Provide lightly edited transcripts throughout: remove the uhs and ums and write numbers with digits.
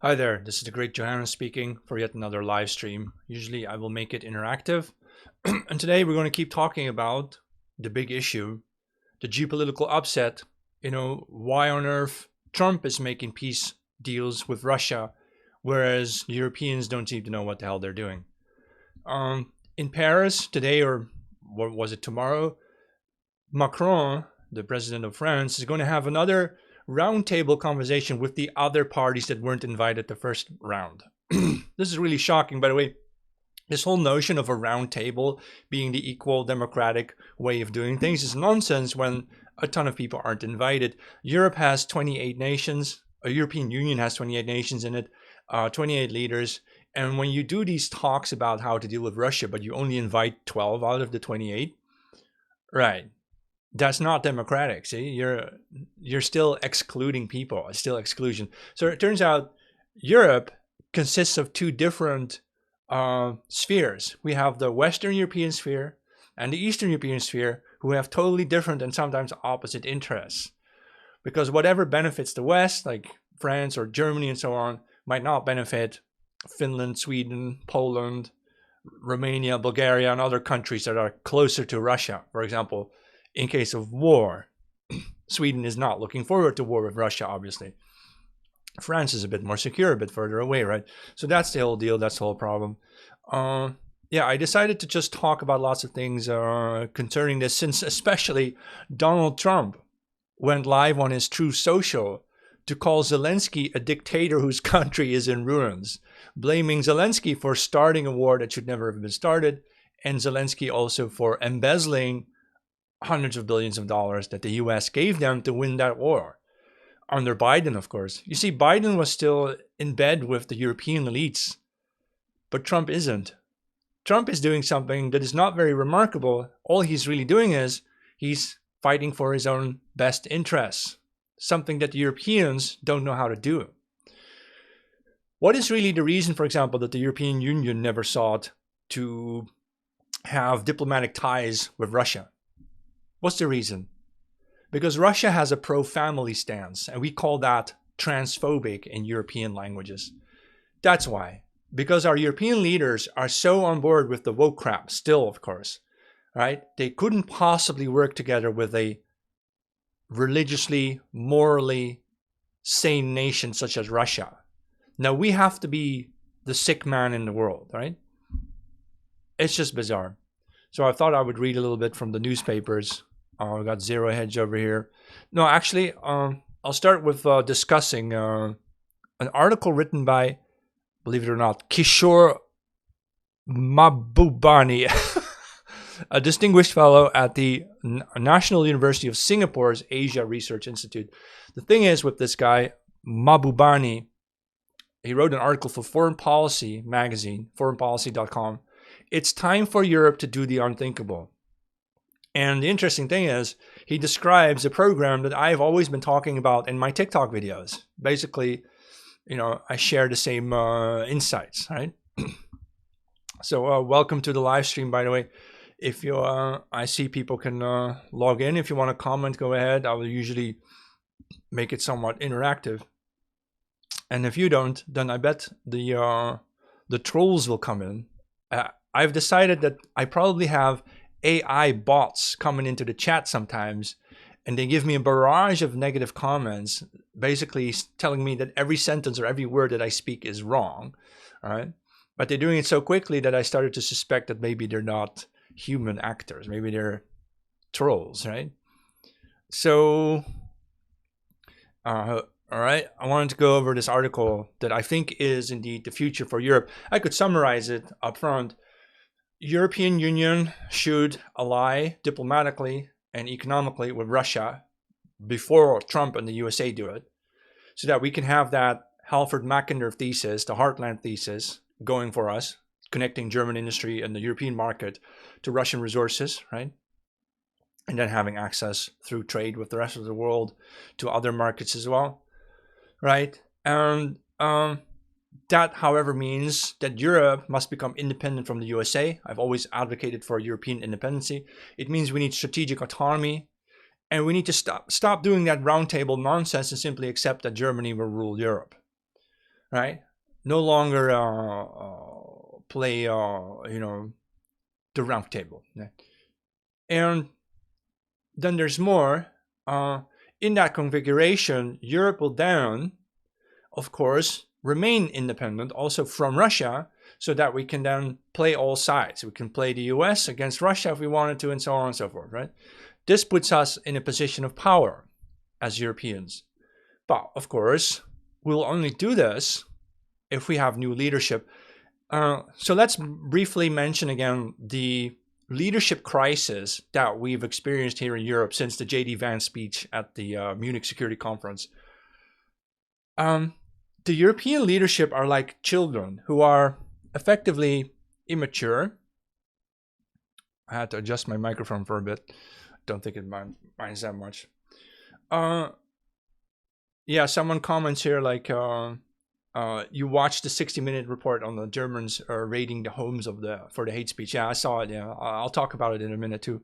Hi there, this is the great Johanna speaking for yet another live stream. Usually I will make it interactive. And today we're going to keep talking about the big issue, the geopolitical upset. Why on earth Trump is making peace deals with Russia, whereas Europeans don't seem to know what the hell they're doing. In Paris today, or what was it, tomorrow, Macron, the president of France, is going to have another roundtable conversation with the other parties that weren't invited the first round. This is really shocking, by the way. This whole notion of a round table being the equal democratic way of doing things is nonsense when a ton of people aren't invited. Europe has 28 nations. A European Union has 28 nations in it, 28 leaders. And when you do these talks about how to deal with Russia, but you only invite 12 out of the 28, right? That's not democratic. See, you're still excluding people. It's still exclusion. So it turns out Europe consists of two different spheres. We have the Western European sphere and the Eastern European sphere, who have totally different and sometimes opposite interests. Because whatever benefits the West, like France or Germany and so on, might not benefit Finland, Sweden, Poland, Romania, Bulgaria, and other countries that are closer to Russia. For example, in case of war, Sweden is not looking forward to war with Russia, obviously. France is a bit more secure, a bit further away, right? So that's the whole deal. That's the whole problem. Yeah, I decided to just talk about lots of things concerning this, since especially Donald Trump went live on his Truth Social to call Zelensky a dictator whose country is in ruins, blaming Zelensky for starting a war that should never have been started, and Zelensky also for embezzling hundreds of billions of dollars that the US gave them to win that war. Under Biden, of course. You see, Biden was still in bed with the European elites, but Trump isn't. Trump is doing something that is not very remarkable. All he's really doing is he's fighting for his own best interests, something that the Europeans don't know how to do. What is really the reason, for example, that the European Union never sought to have diplomatic ties with Russia? What's the reason? Because Russia has a pro-family stance, and we call that transphobic in European languages. That's why. Because our European leaders are so on board with the woke crap, still, of course, right? They couldn't possibly work together with a religiously, morally sane nation such as Russia. Now, we have to be the sick man in the world, right? It's just bizarre. So I thought I would read a little bit from the newspapers. We got Zero Hedge over here. No, actually, I'll start with discussing an article written by, believe it or not, Kishore Mahbubani, a distinguished fellow at the National University of Singapore's Asia Research Institute. The thing is with this guy, Mahbubani, he wrote an article for Foreign Policy magazine, foreignpolicy.com. It's time for Europe to do the unthinkable. And the interesting thing is, he describes a program that I've always been talking about in my TikTok videos. Basically, I share the same insights, right? So welcome to the live stream, by the way. If you, I see people can log in. If you want to comment, go ahead. I will usually make it somewhat interactive. And if you don't, then I bet the trolls will come in. I've decided that I probably have AI bots coming into the chat sometimes, and they give me a barrage of negative comments, basically telling me that every sentence or every word that I speak is wrong, all right? But they're doing it so quickly that I started to suspect that maybe they're not human actors, maybe they're trolls, right? So, all right, I wanted to go over this article that I think is indeed the future for Europe. I could summarize it up front. European Union should ally diplomatically and economically with Russia before Trump and the USA do it, so that we can have that Halford Mackinder thesis, the Heartland thesis, going for us, connecting German industry and the European market to Russian resources, right? And then having access through trade with the rest of the world to other markets as well, right? And that, however, means that Europe must become independent from the USA. I've always advocated for European independence. It means we need strategic autonomy, and we need to stop doing that roundtable nonsense and simply accept that Germany will rule Europe. right? No longer play, the round table. And then there's more. In that configuration, Europe will then, of course, remain independent also from Russia, so that we can then play all sides. We can play the US against Russia if we wanted to, and so on and so forth, right? This puts us in a position of power as Europeans. But of course, we'll only do this if we have new leadership. So let's briefly mention again the leadership crisis that we've experienced here in Europe since the J.D. Vance speech at the Munich Security Conference. The European leadership are like children who are effectively immature. I had to adjust my microphone for a bit. Don't think it minds that much. Yeah, someone comments here like, you watched the 60-minute report on the Germans raiding the homes for the hate speech. Yeah, I saw it. Yeah, I'll talk about it in a minute too.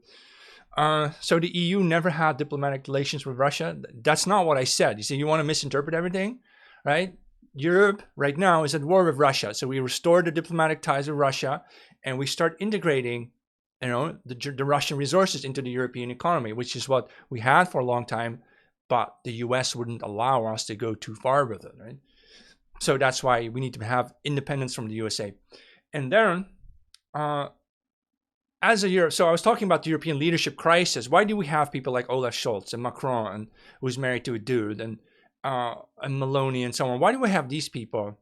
So the EU never had diplomatic relations with Russia. That's not what I said. You see, you want to misinterpret everything, right? Europe right now is at war with Russia. So we restore the diplomatic ties with Russia, and we start integrating, the Russian resources into the European economy, which is what we had for a long time, but the US wouldn't allow us to go too far with it, right? So that's why we need to have independence from the USA. And then, as a Europe, so I was talking about the European leadership crisis. Why do we have people like Olaf Scholz and Macron, who's married to a dude, and Meloni and so on? Why do we have these people?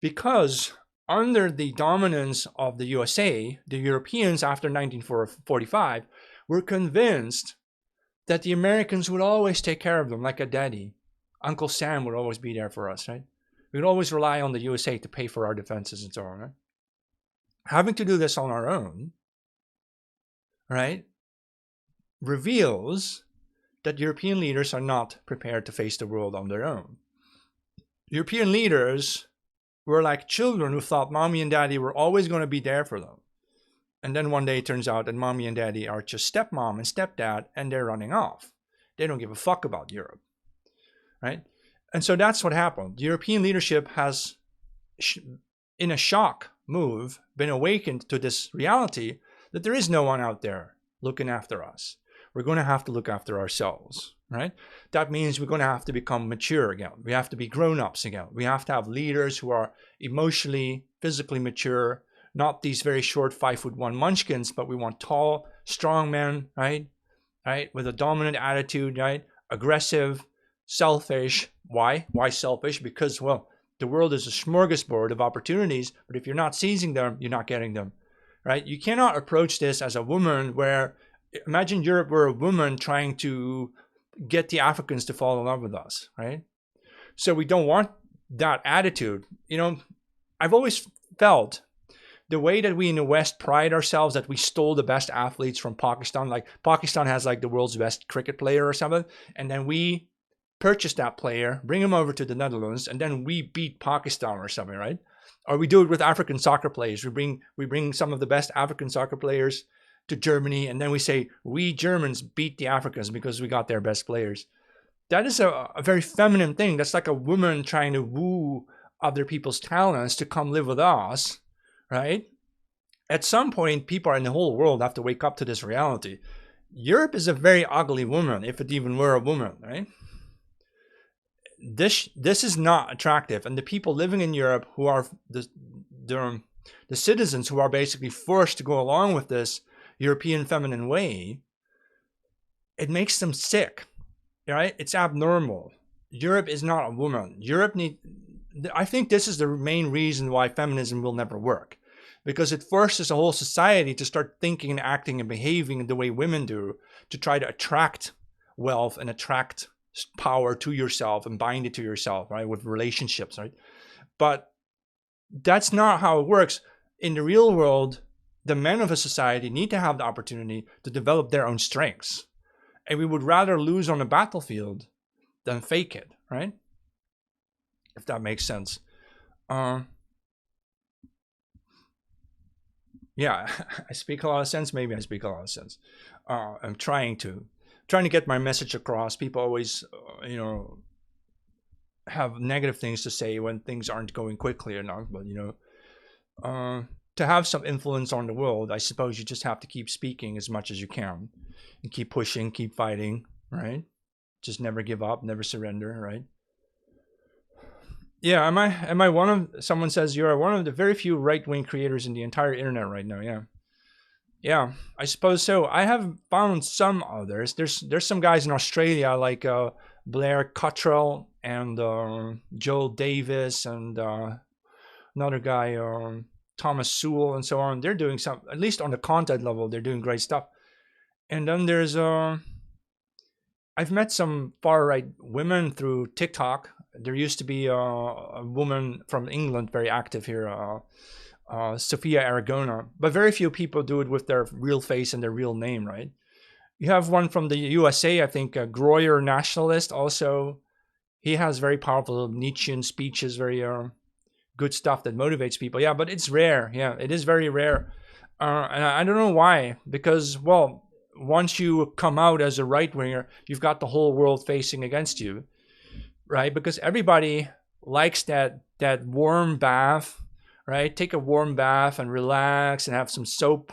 Because under the dominance of the USA, the Europeans after 1945 were convinced that the Americans would always take care of them like a daddy. Uncle Sam would always be there for us, right? We would always rely on the USA to pay for our defenses and so on, right? Having to do this on our own, right, reveals that European leaders are not prepared to face the world on their own. European leaders were like children who thought mommy and daddy were always going to be there for them. And then one day it turns out that mommy and daddy are just stepmom and stepdad, and they're running off. They don't give a fuck about Europe, right? And so that's what happened. The European leadership has, in a shock move, been awakened to this reality that there is no one out there looking after us. We're going to have to look after ourselves, right? That means we're going to have to become mature again. We have to be grown-ups again. We have to have leaders who are emotionally, physically mature, not these very short 5'1" munchkins, but we want tall, strong men, right? Right? With a dominant attitude, right? Aggressive, selfish. Why? Why selfish? Because, well, the world is a smorgasbord of opportunities, but if you're not seizing them, you're not getting them, right? You cannot approach this as a woman where, imagine Europe were a woman trying to get the Africans to fall in love with us, right? So we don't want that attitude. I've always felt the way that we in the West pride ourselves that we stole the best athletes from Pakistan, like Pakistan has like the world's best cricket player or something, and then we purchase that player, bring him over to the Netherlands, and then we beat Pakistan or something, right? Or we do it with African soccer players. We bring some of the best African soccer players to Germany, and then we say, we Germans beat the Africans because we got their best players. That is a very feminine thing. That's like a woman trying to woo other people's talents to come live with us, right? At some point, people in the whole world have to wake up to this reality. Europe is a very ugly woman, if it even were a woman, right? This is not attractive, and the people living in Europe who are the citizens who are basically forced to go along with this European feminine way, it makes them sick, right? It's abnormal. Europe is not a woman. I think this is the main reason why feminism will never work, because it forces a whole society to start thinking and acting and behaving the way women do to try to attract wealth and attract power to yourself and bind it to yourself, right? With relationships, right? But that's not how it works. In the real world, the men of a society need to have the opportunity to develop their own strengths. And we would rather lose on the battlefield than fake it, right? If that makes sense. Yeah, I speak a lot of sense. Maybe I speak a lot of sense. I'm trying to get my message across. People always, have negative things to say when things aren't going quickly enough. But to have some influence on the world, I suppose you just have to keep speaking as much as you can, and keep pushing, keep fighting, right? Just never give up, never surrender, right? Yeah, am I one of, someone says you're one of the very few right-wing creators in the entire internet right now. Yeah. Yeah, I suppose so. I have found some others. There's some guys in Australia like Blair Cottrell and Joel Davis and another guy, Thomas Sewell, and so on. They're doing some, at least on the content level, they're doing great stuff. And then there's I've met some far right women through TikTok. There used to be a woman from England very active here, Sophia Aragona, but very few people do it with their real face and their real name, right? You have one from the USA, I think, Groyer Nationalist. Also, he has very powerful Nietzschean speeches, very good stuff that motivates people. Yeah, but it's rare. Yeah, it is very rare, and I don't know why. Because, well, once you come out as a right winger, you've got the whole world facing against you, right? Because everybody likes that warm bath, right? Take a warm bath and relax and have some soap,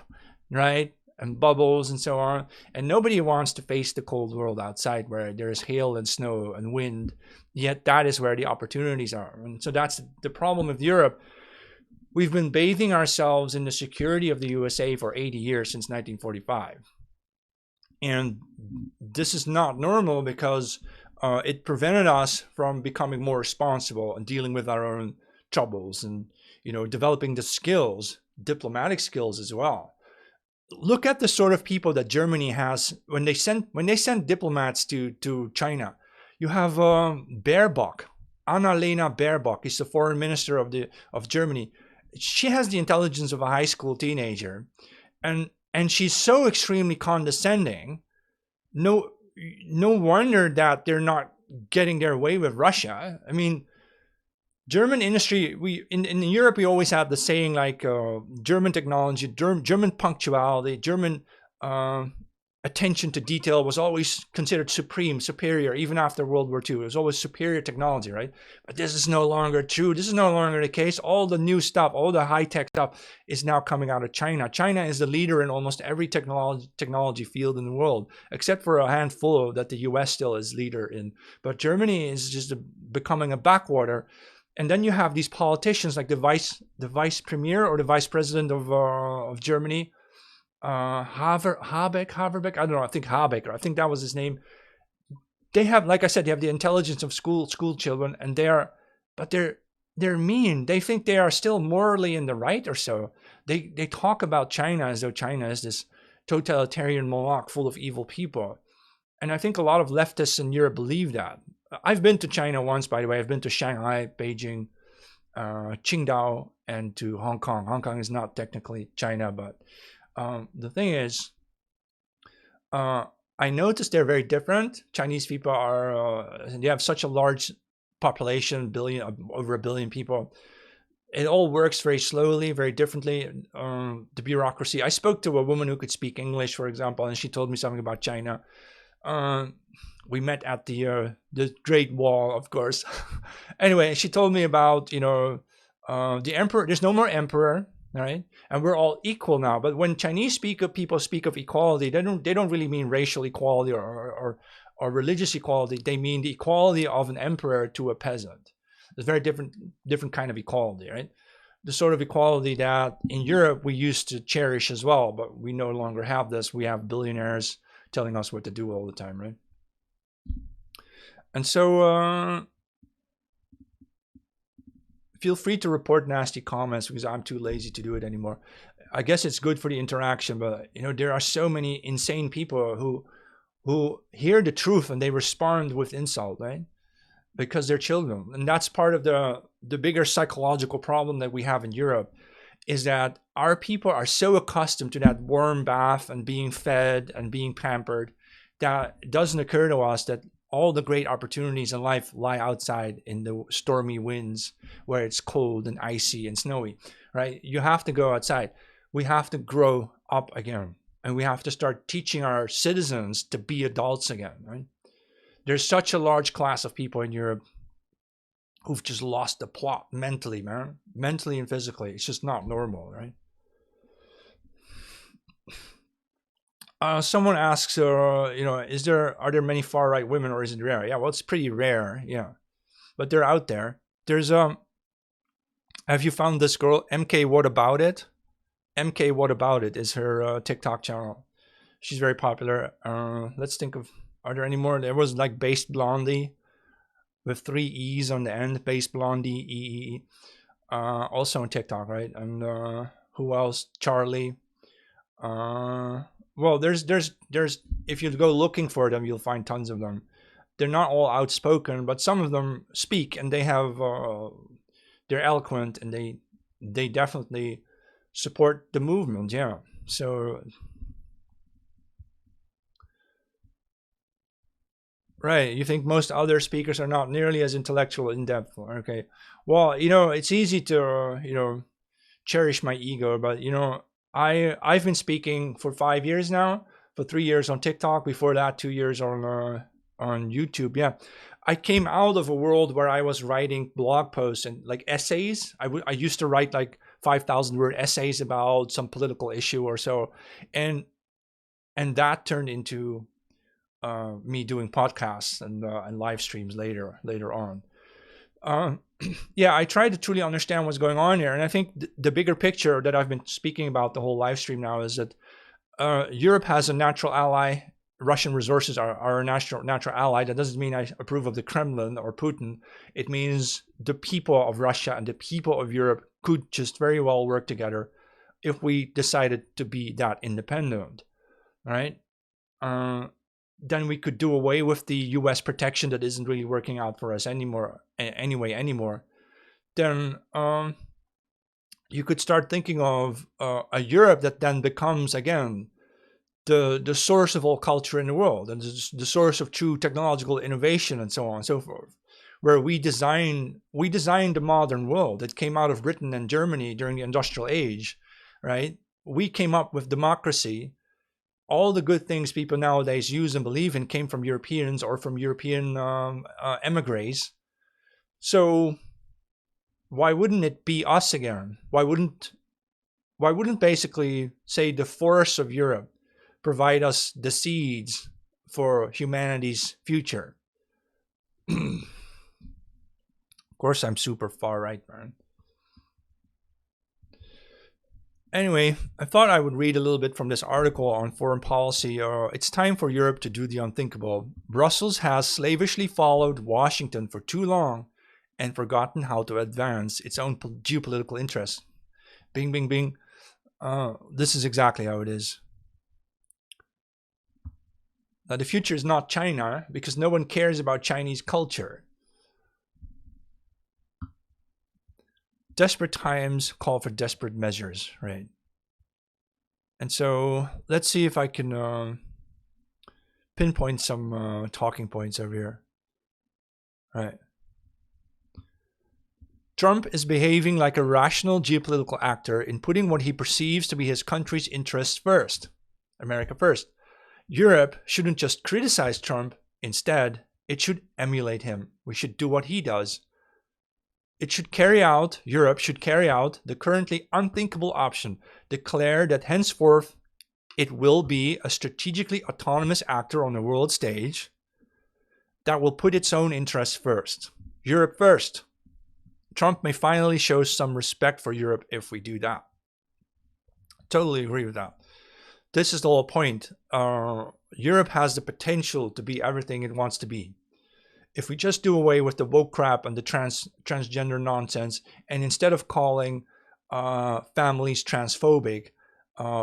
right? And bubbles and so on. And nobody wants to face the cold world outside where there's hail and snow and wind. Yet that is where the opportunities are. And so that's the problem with Europe. We've been bathing ourselves in the security of the USA for 80 years, since 1945. And this is not normal because it prevented us from becoming more responsible and dealing with our own troubles and, developing the skills, diplomatic skills as well. Look at the sort of people that Germany has when they send diplomats to China. You have Baerbock, Annalena Baerbock is the foreign minister of Germany. She has the intelligence of a high school teenager, and she's so extremely condescending. No wonder that they're not getting their way with Russia. I mean, German industry, in Europe, we always have the saying like German technology, German punctuality, German attention to detail was always considered superior, even after World War II. It was always superior technology, right? But this is no longer true. This is no longer the case. All the new stuff, all the high-tech stuff is now coming out of China. China is the leader in almost every technology field in the world, except for a handful that the US still is leader in. But Germany is just becoming a backwater. And then you have these politicians like the vice premier or the vice president of Germany, Habeck. I don't know. I think Habeck, or I think that was his name. They have, like I said, they have the intelligence of school children, and they're mean. They think they are still morally in the right or so. They talk about China as though China is this totalitarian moloch full of evil people, and I think a lot of leftists in Europe believe that. I've been to China once, by the way. I've been to Shanghai, Beijing, Qingdao, and to Hong Kong. Hong Kong is not technically China, but the thing is, I noticed they're very different. Chinese people they have such a large population, over 1 billion people. It all works very slowly, very differently. The bureaucracy. I spoke to a woman who could speak English, for example, and she told me something about China. We met at the Great Wall, of course. Anyway, she told me about the emperor. There's no more emperor, right? And we're all equal now. But when Chinese people speak of equality, they don't really mean racial equality or religious equality. They mean the equality of an emperor to a peasant. It's very different kind of equality, right? The sort of equality that in Europe we used to cherish as well, but we no longer have this. We have billionaires telling us what to do all the time, right? And so feel free to report nasty comments because I'm too lazy to do it anymore. I guess it's good for the interaction, but there are so many insane people who hear the truth and they respond with insult, right? Because they're children. And that's part of the bigger psychological problem that we have in Europe, is that our people are so accustomed to that warm bath and being fed and being pampered that it doesn't occur to us that all the great opportunities in life lie outside in the stormy winds where it's cold and icy and snowy, right? You have to go outside. We have to grow up again, and we have to start teaching our citizens to be adults again, right? There's such a large class of people in Europe who've just lost the plot mentally, man, mentally and physically. It's just not normal, right? Someone asks, are there many far right women, or is it rare? Yeah, well, it's pretty rare, yeah, but they're out there. There's have you found this girl, MK? What about it? MK, what about it? Is her TikTok channel? She's very popular. Let's think of, are there any more? There was like Based Blondie with 3 E's on the end. Based Blondie, E. Also on TikTok, right? And who else? Charlie. Well, there's if you go looking for them, you'll find tons of them. They're not all outspoken, but some of them speak, and they have they're eloquent, and they definitely support the movement. Yeah. So right, you think most other speakers are not nearly as intellectual in depth. Okay. Well, it's easy to cherish my ego, but I've been speaking for 5 years now, for 3 years on TikTok, before that 2 years on YouTube. Yeah, I came out of a world where I was writing blog posts and like essays. I used to write like 5,000 word essays about some political issue or so, and that turned into me doing podcasts and live streams later on. Yeah, I try to truly understand what's going on here, and I think the bigger picture that I've been speaking about the whole live stream now is that Europe has a natural ally. Russian resources are a natural ally. That doesn't mean I approve of the Kremlin or Putin. It means the people of Russia and the people of Europe could just very well work together if we decided to be that independent, right? Then we could do away with the US protection that isn't really working out for us anymore. Then you could start thinking of a Europe that then becomes again the source of all culture in the world, and the source of true technological innovation, and so on and so forth, where we designed the modern world that came out of Britain and Germany during the industrial age, right? We came up with democracy. All the good things people nowadays use and believe in came from Europeans or from European emigres. So why wouldn't it be us again? Why wouldn't basically, say, the forests of Europe provide us the seeds for humanity's future? Of course, I'm super far right, man. Anyway, I thought I would read a little bit from this article on foreign policy. It's time for Europe to do the unthinkable. Brussels has slavishly followed Washington for too long and forgotten how to advance its own geopolitical interests. Bing, bing, bing. This is exactly how it is. Now, the future is not China, because no one cares about Chinese culture. Desperate times call for desperate measures, right? And so let's see if I can pinpoint some talking points over here. Right. Trump is behaving like a rational geopolitical actor in putting what he perceives to be his country's interests first. America first. Europe shouldn't just criticize Trump. Instead, it should emulate him. We should do what he does. Europe should carry out the currently unthinkable option, declare that henceforth it will be a strategically autonomous actor on the world stage that will put its own interests first. Europe first. Trump may finally show some respect for Europe if we do that. Totally agree with that. This is the whole point. Europe has the potential to be everything it wants to be. If we just do away with the woke crap and the transgender nonsense, and instead of calling families transphobic,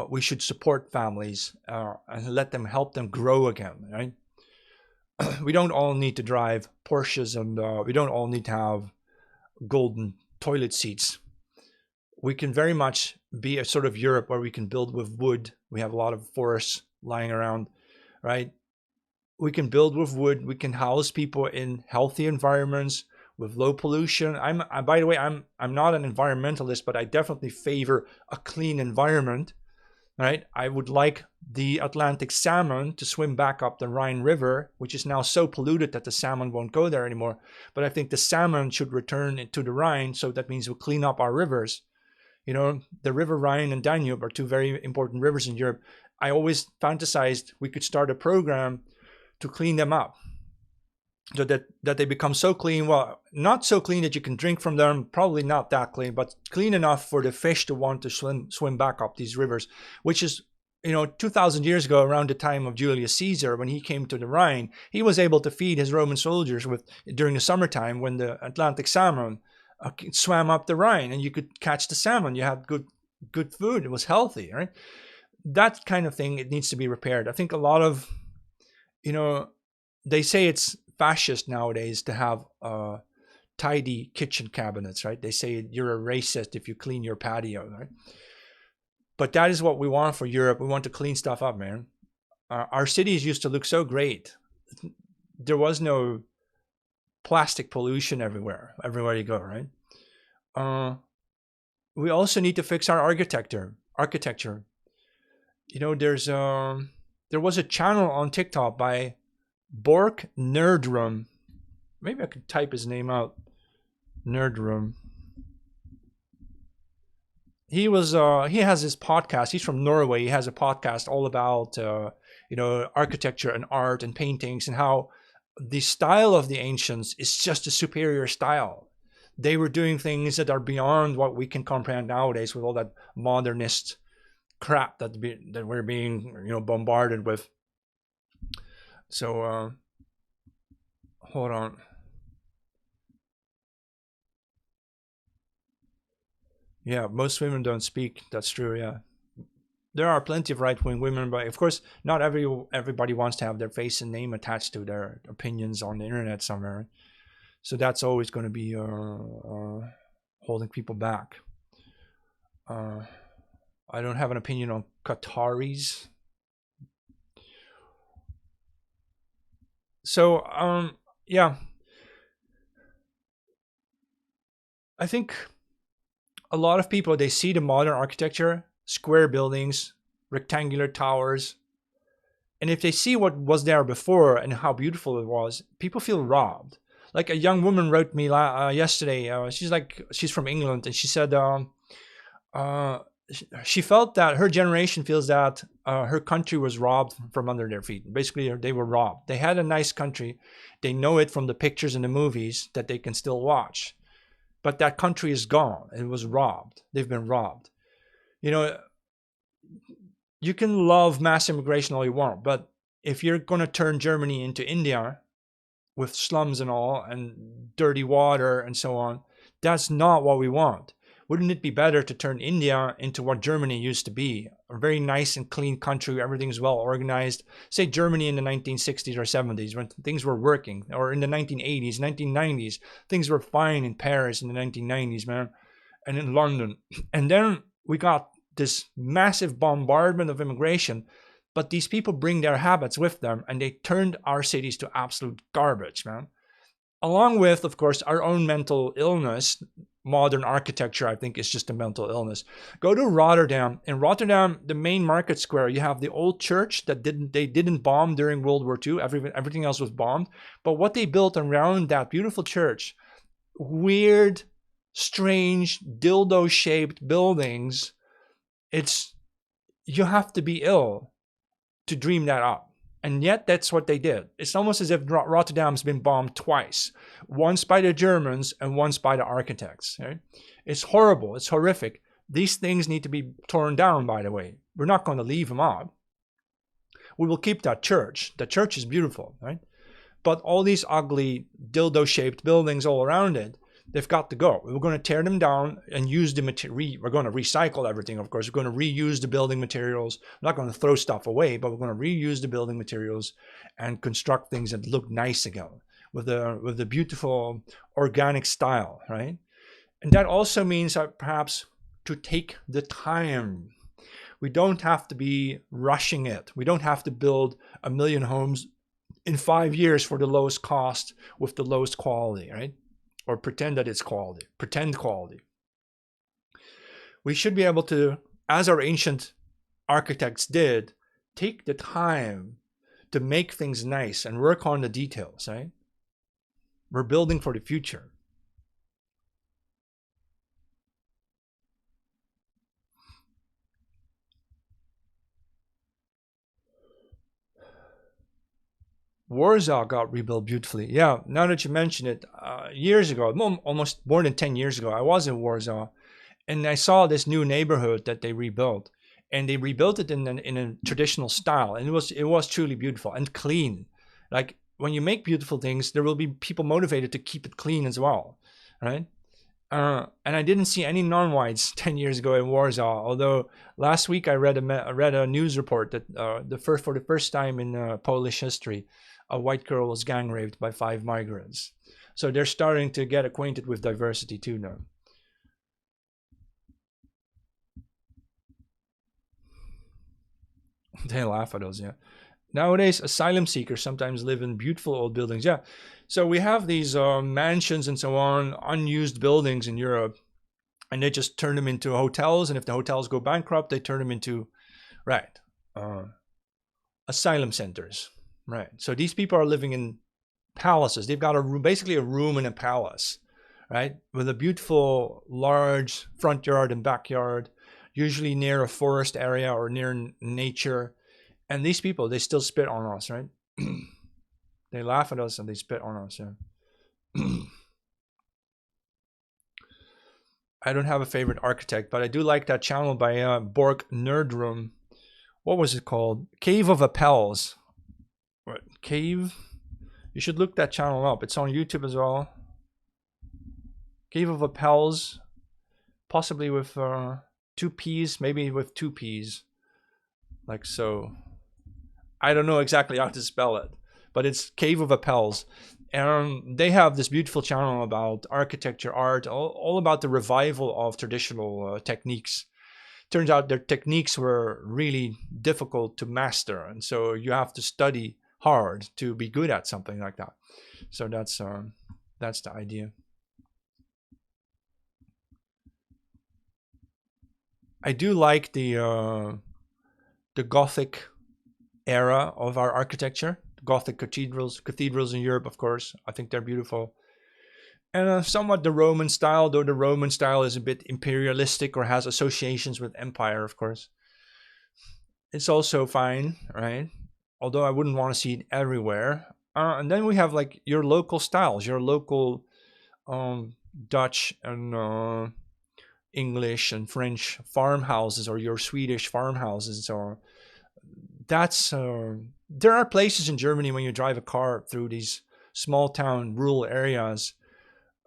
we should support families and help them grow again, right? We don't all need to drive Porsches, and we don't all need to have golden toilet seats. We can very much be a sort of Europe where we can build with wood. We have a lot of forests lying around, right? We can build with wood. We can house people in healthy environments with low pollution. By the way, I'm not an environmentalist, but I definitely favor a clean environment. right? I would like the Atlantic salmon to swim back up the Rhine River, which is now so polluted that the salmon won't go there anymore. But I think the salmon should return to the Rhine, so that means we'll clean up our rivers. You know, the river Rhine and Danube are two very important rivers in Europe. I always fantasized we could start a program to clean them up, so that they become so clean, well, not so clean that you can drink from them, probably not that clean, but clean enough for the fish to want to swim back up these rivers, which is, 2000 years ago, around the time of Julius Caesar, when he came to the Rhine, he was able to feed his Roman soldiers with, during the summertime, when the Atlantic salmon swam up the Rhine, and you could catch the salmon. You had good food. It was healthy, right? That kind of thing, it needs to be repaired. I think a lot of, they say it's fascist nowadays to have tidy kitchen cabinets, right? They say you're a racist if you clean your patio, right? But that is what we want for Europe. We want to clean stuff up, man. Our cities used to look so great. There was no plastic pollution everywhere you go, right? We also need to fix our architecture. There was a channel on TikTok by Bork Nerdrum. Maybe I could type his name out. Nerdrum. He has his podcast. He's from Norway. He has a podcast all about architecture and art and paintings, and how the style of the ancients is just a superior style. They were doing things that are beyond what we can comprehend nowadays with all that modernist crap that we're being bombarded with. So hold on. Yeah, most women don't speak. That's true. Yeah, there are plenty of right-wing women, but of course, not everybody wants to have their face and name attached to their opinions on the internet somewhere. So that's always going to be holding people back. I don't have an opinion on Qataris. So yeah, I think a lot of people, they see the modern architecture, square buildings, rectangular towers, and if they see what was there before and how beautiful it was, people feel robbed. Like a young woman wrote me yesterday. She's from England, and she said she felt that her generation feels that her country was robbed from under their feet. Basically, they were robbed. They had a nice country. They know it from the pictures and the movies that they can still watch. But that country is gone. It was robbed. They've been robbed. You can love mass immigration all you want, but if you're going to turn Germany into India with slums and all and dirty water and so on, that's not what we want. Wouldn't it be better to turn India into what Germany used to be? A very nice and clean country where everything's well organized. Say Germany in the 1960s or 70s when things were working, or in the 1980s, 1990s, things were fine in Paris in the 1990s, man, and in London. And then we got this massive bombardment of immigration, but these people bring their habits with them, and they turned our cities to absolute garbage, man. Along with, of course, our own mental illness. Modern architecture, I think, is just a mental illness. Go to Rotterdam. In Rotterdam, the main market square, you have the old church that they didn't bomb during World War II. Everything else was bombed. But what they built around that beautiful church, weird, strange, dildo-shaped buildings. You have to be ill to dream that up. And yet that's what they did. It's almost as if Rotterdam's been bombed twice. Once by the Germans and once by the architects. Right? It's horrible. It's horrific. These things need to be torn down, by the way. We're not going to leave them up. We will keep that church. The church is beautiful, right? But all these ugly dildo-shaped buildings all around it, they've got to go. We're going to tear them down and use the material. We're going to recycle everything, of course. We're going to reuse the building materials. We're not going to throw stuff away, but we're going to reuse the building materials and construct things that look nice again with a beautiful organic style, right? And that also means that perhaps to take the time. We don't have to be rushing it. We don't have to build 1 million homes in 5 years for the lowest cost with the lowest quality, right? Or pretend that it's quality, pretend quality. We should be able to, as our ancient architects did, take the time to make things nice and work on the details, right? We're building for the future. Warsaw got rebuilt beautifully. Yeah, now that you mention it, years ago, almost more than 10 years ago, I was in Warsaw and I saw this new neighborhood that they rebuilt. And they rebuilt it in a traditional style. And it was truly beautiful and clean. Like when you make beautiful things, there will be people motivated to keep it clean as well, right? And I didn't see any non-whites 10 years ago in Warsaw. Although last week I read a news report that for the first time in Polish history, a white girl was gang raped by 5 migrants. So they're starting to get acquainted with diversity too now. They laugh at us, yeah. Nowadays, asylum seekers sometimes live in beautiful old buildings. Yeah. So we have these mansions and so on, unused buildings in Europe, and they just turn them into hotels. And if the hotels go bankrupt, they turn them into, right, uh, asylum centers. Right. So these people are living in palaces. They've got a room, basically a room in a palace, right, with a beautiful, large front yard and backyard, usually near a forest area or near nature. And these people, they still spit on us, right? They laugh at us and they spit on us. Yeah. I don't have a favorite architect, but I do like that channel by Borg Nerdroom. What was it called? Cave of Appels. What? Cave? You should look that channel up. It's on YouTube as well. Cave of Appels. Possibly with 2 P's, maybe with 2 P's. Like so. I don't know exactly how to spell it, but it's Cave of Appels. And they have this beautiful channel about architecture, art, all about the revival of traditional techniques. Turns out their techniques were really difficult to master, and so you have to study hard to be good at something like that. So that's the idea. I do like the Gothic era of our architecture. Gothic cathedrals in Europe, of course. I think they're beautiful. And somewhat the Roman style, though the Roman style is a bit imperialistic or has associations with empire, of course. It's also fine, right? Although I wouldn't want to see it everywhere. And then we have like your local styles, your local Dutch and English and French farmhouses, or your Swedish farmhouses. So that's there are places in Germany when you drive a car through these small town rural areas,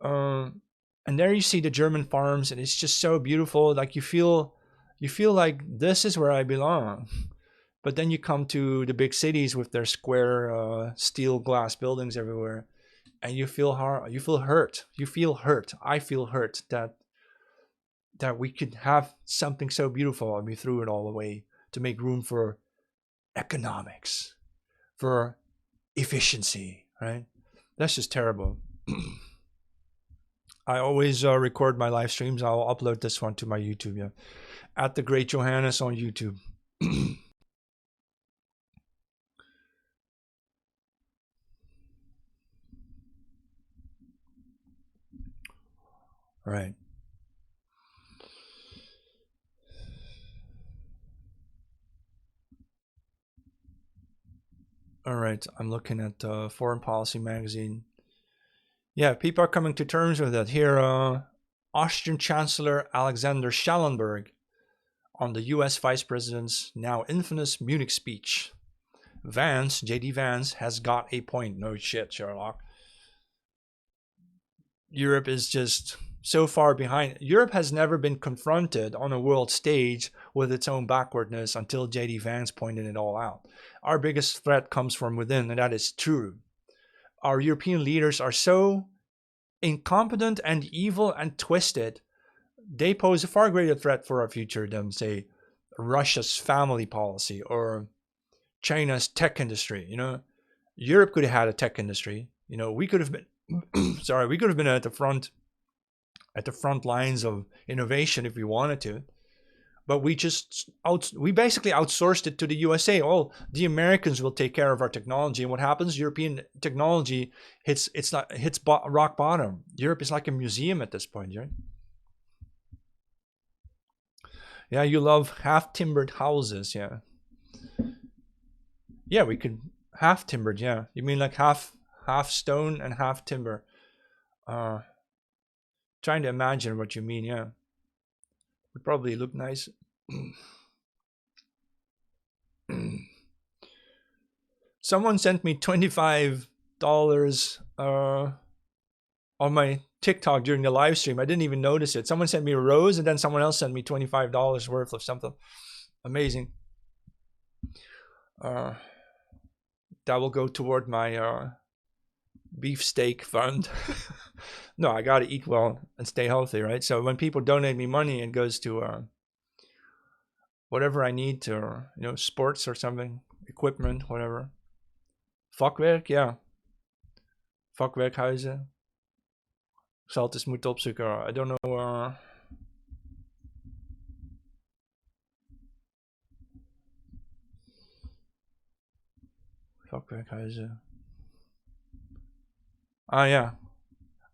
and there you see the German farms, and it's just so beautiful. Like you feel like this is where I belong. But then you come to the big cities with their square steel glass buildings everywhere, and you feel hard. You feel hurt. You feel hurt. I feel hurt that we could have something so beautiful and we threw it all away to make room for economics, for efficiency, right? That's just terrible. I always record my live streams. I'll upload this one to my YouTube, yeah. At the Great Johannes on YouTube. Right. All right. I'm looking at Foreign Policy magazine. Yeah, people are coming to terms with it. Here, Austrian Chancellor Alexander Schallenberg on the US Vice President's now infamous Munich speech. Vance, JD Vance, has got a point. No shit, Sherlock. Europe is just so far behind. Europe has never been confronted on a world stage with its own backwardness until JD Vance pointed it all out. Our biggest threat comes from within, and that is true. Our European leaders are so incompetent and evil and twisted. They pose a far greater threat for our future than, say, Russia's family policy or China's tech industry. Europe could have had a tech industry. We could have been we could have been at the front lines of innovation if we wanted to. but we basically outsourced it to the USA. Oh, the Americans will take care of our technology. And what happens? European technology hits rock bottom. Europe is like a museum at this point, right? Yeah, you love half timbered houses, yeah. Yeah, we could half timbered, yeah. You mean like half stone and half timber? Uh, trying to imagine what you mean, yeah. Would probably look nice. Someone sent me $25 on my TikTok during the live stream. I didn't even notice it. Someone sent me a rose, and then someone else sent me $25 worth of something. Amazing. That will go toward my beefsteak fund. No, I gotta eat well and stay healthy, right? So when people donate me money, it goes to whatever I need to, sports or something, equipment, whatever. Vakwerk, ja. Vakwerkhuizen. Ik zal het eens moeten opzoeken. I don't know. Vakwerkhuizen. Ah, yeah.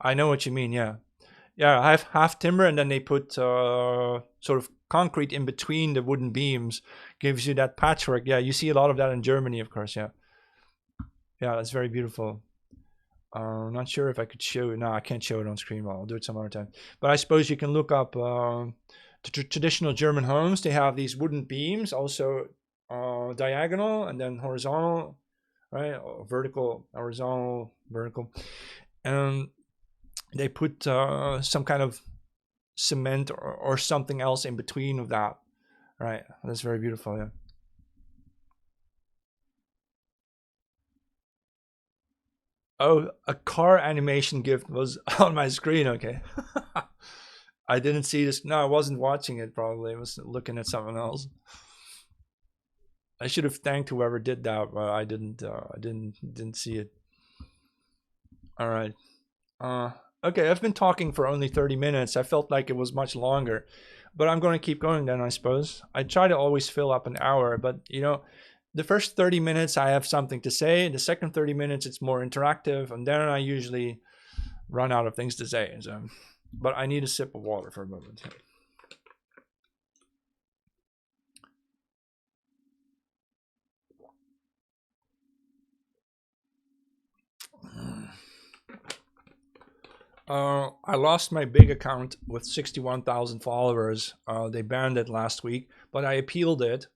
I know what you mean, yeah. Yeah, I have half timber, and then they put sort of concrete in between the wooden beams. Gives you that patchwork. Yeah, you see a lot of that in Germany, of course, yeah. Yeah, that's very beautiful. I'm not sure if I could show it. No, I can't show it on screen. Well, I'll do it some other time. But I suppose you can look up the traditional German homes. They have these wooden beams, also diagonal and then horizontal, right? Vertical, horizontal, vertical. And they put some kind of cement or something else in between of that, right? That's very beautiful, yeah. Oh, a car animation gift was on my screen. Okay. I didn't see this. No, I wasn't watching it. Probably I was looking at something else. I should have thanked whoever did that, but I didn't. I didn't see it. All right. Okay, I've been talking for only 30 minutes. I felt like it was much longer, but I'm going to keep going then, I suppose. I try to always fill up an hour, but the first 30 minutes I have something to say. The second 30 minutes it's more interactive, and then I usually run out of things to say. So, but I need a sip of water for a moment. I lost my big account with 61,000 followers. They banned it last week, but I appealed it.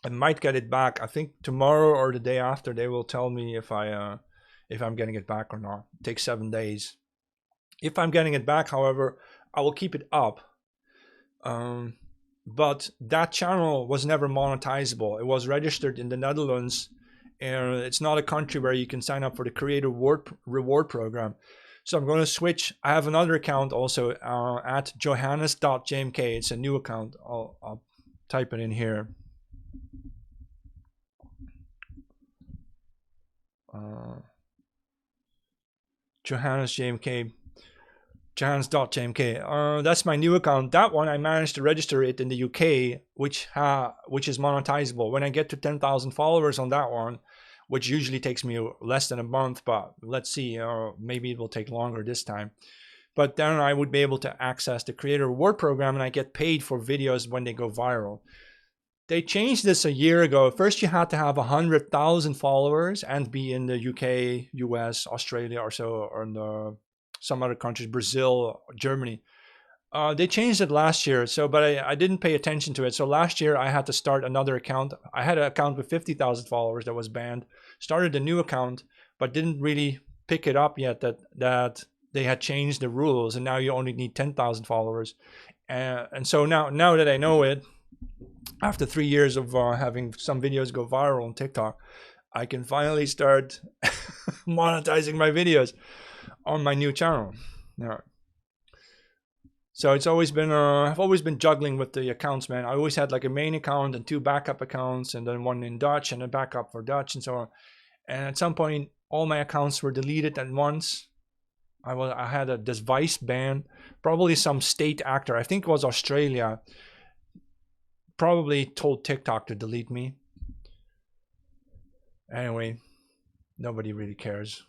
I might get it back. I think tomorrow or the day after they will tell me if I'm getting it back or not. It takes 7 days. If I'm getting it back, however, I will keep it up. But that channel was never monetizable. It was registered in the Netherlands, and it's not a country where you can sign up for the creator reward program. So I'm going to switch. I have another account also at johannes.jmk. It's a new account. I'll type it in here. Johannes.jmk. That's my new account. That one I managed to register it in the UK, which is monetizable. When I get to 10,000 followers on that one, which usually takes me less than a month, but let's see, maybe it will take longer this time. But then I would be able to access the creator reward program, and I get paid for videos when they go viral. They changed this a year ago. First, you had to have 100,000 followers and be in the UK, US, Australia, or so, or in some other countries, Brazil, Germany. They changed it last year, but I didn't pay attention to it. So last year, I had to start another account. I had an account with 50,000 followers that was banned. Started a new account, but didn't really pick it up yet that they had changed the rules, and now you only need 10,000 followers. And so now that I know it, after 3 years of having some videos go viral on TikTok, I can finally start monetizing my videos on my new channel. Yeah. So it's always been, I've always been juggling with the accounts, man. I always had like a main account and 2 backup accounts, and then one in Dutch and a backup for Dutch and so on. And at some point, all my accounts were deleted at once. I had this Vice ban, probably some state actor. I think it was Australia. Probably told TikTok to delete me. Anyway, nobody really cares.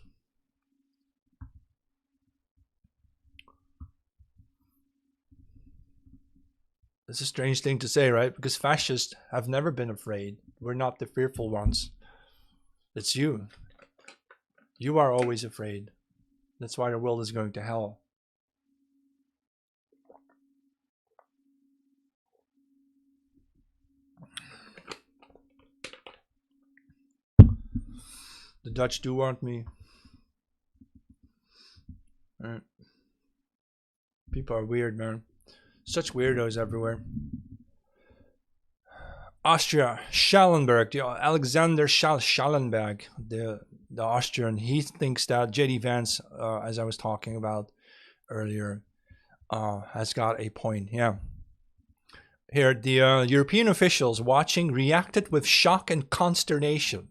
It's a strange thing to say, right? Because fascists have never been afraid. We're not the fearful ones. It's you. You are always afraid. That's why the world is going to hell. The Dutch do want me. Right. People are weird, man. Such weirdos everywhere. Austria, Schallenberg, Alexander Schallenberg, the Austrian, he thinks that JD Vance, as I was talking about earlier, has got a point. Yeah. Here, the European officials watching reacted with shock and consternation.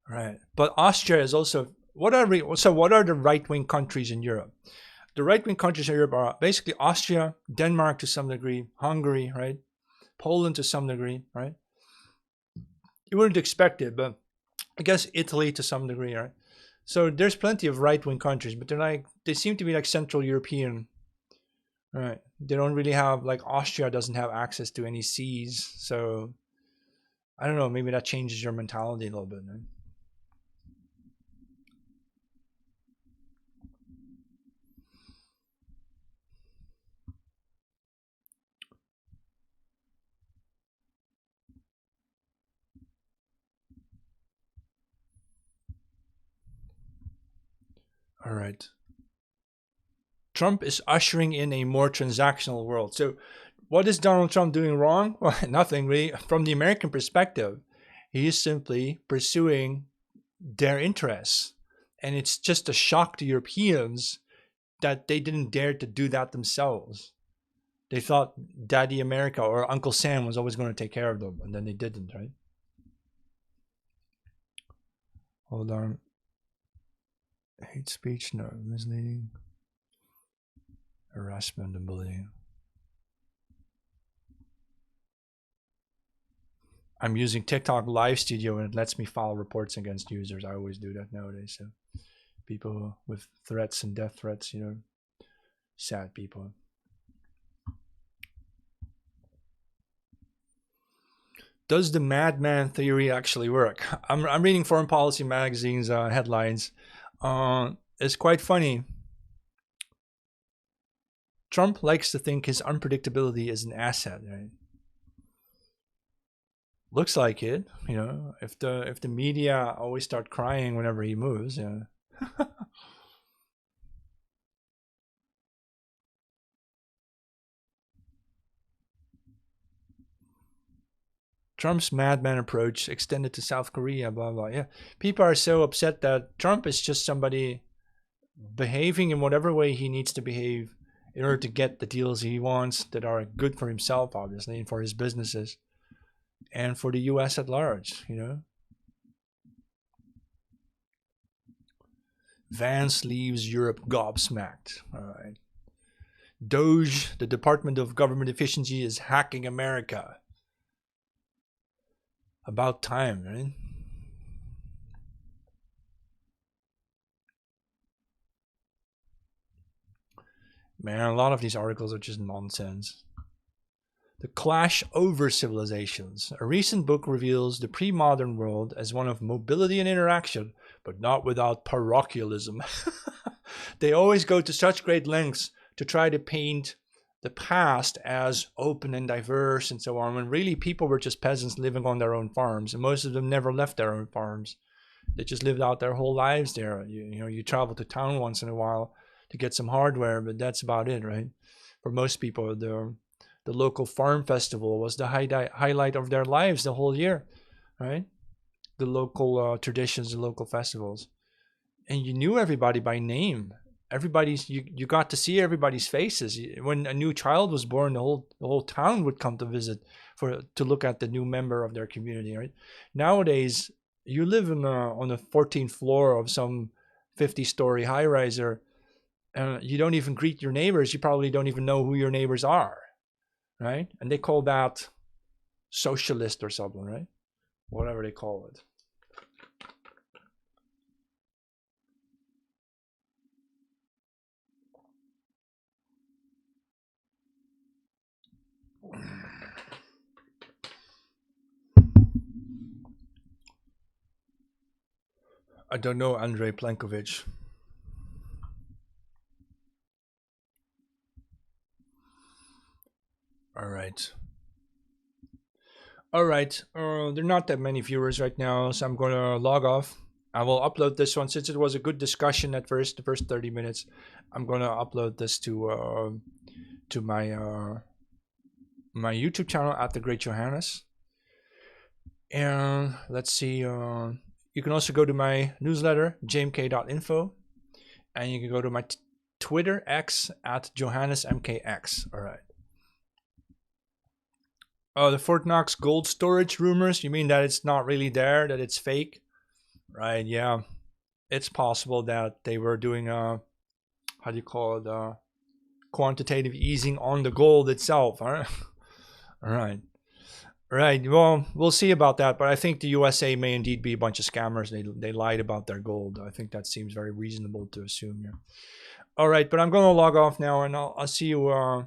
Right, but Austria is also what are the right wing countries in Europe? The right wing countries in Europe are basically Austria, Denmark to some degree, Hungary, right, Poland to some degree, right. You wouldn't expect it, but I guess Italy to some degree, right. So there's plenty of right wing countries, but they seem to be like Central European, right. They don't really have, like, Austria doesn't have access to any seas, so I don't know. Maybe that changes your mentality a little bit, right? All right. Trump is ushering in a more transactional world. So, what is Donald Trump doing wrong? Well, nothing really. From the American perspective, he is simply pursuing their interests. And it's just a shock to Europeans that they didn't dare to do that themselves. They thought Daddy America or Uncle Sam was always going to take care of them, and then they didn't, right? Hold on. Hate speech, no, misleading, harassment, and bullying. I'm using TikTok Live Studio and it lets me file reports against users. I always do that nowadays. So people with threats and death threats, sad people. Does the madman theory actually work? I'm reading Foreign Policy magazine's headlines. It's quite funny. Trump likes to think his unpredictability is an asset, right? Looks like it, if the media always start crying whenever he moves, yeah. Trump's madman approach extended to South Korea, blah blah. Yeah, people are so upset that Trump is just somebody behaving in whatever way he needs to behave in order to get the deals he wants that are good for himself, obviously, and for his businesses, and for the U.S. at large. Vance leaves Europe gobsmacked. All right. Doge, the Department of Government Efficiency, is hacking America. About time, right? Man, a lot of these articles are just nonsense. The Clash Over Civilizations. A recent book reveals the pre-modern world as one of mobility and interaction, but not without parochialism. They always go to such great lengths to try to paint the past as open and diverse and so on, when really people were just peasants living on their own farms, and most of them never left their own farms. They just lived out their whole lives there. You travel to town once in a while to get some hardware, but that's about it, right? For most people, the local farm festival was the highlight of their lives the whole year, right? The local traditions, the local festivals, and you knew everybody by name. You got to see everybody's faces. When a new child was born, the whole town would come to visit to look at the new member of their community. Right? Nowadays, you live on the 14th floor of some 50-story high riser. You don't even greet your neighbors. You probably don't even know who your neighbors are, right? And they call that socialist or something, right? Whatever they call it. I don't know Andrei Plenković. All right. All right. There are not that many viewers right now, so I'm going to log off. I will upload this one since it was a good discussion at first, the first 30 minutes. I'm going to upload this to my YouTube channel at the Great Johannes. And let's see. You can also go to my newsletter, jmk.info, and you can go to my Twitter X at JohannesMKX. All right. Oh, the Fort Knox gold storage rumors. You mean that it's not really there, that it's fake? Right, yeah. It's possible that they were doing how do you call it, quantitative easing on the gold itself. All right. All right. Right. Well, we'll see about that, but I think the USA may indeed be a bunch of scammers. They lied about their gold. I think that seems very reasonable to assume. Yeah. All right, but I'm going to log off now, and I'll see you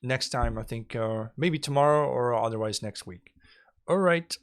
next time. I think maybe tomorrow or otherwise next week. All right.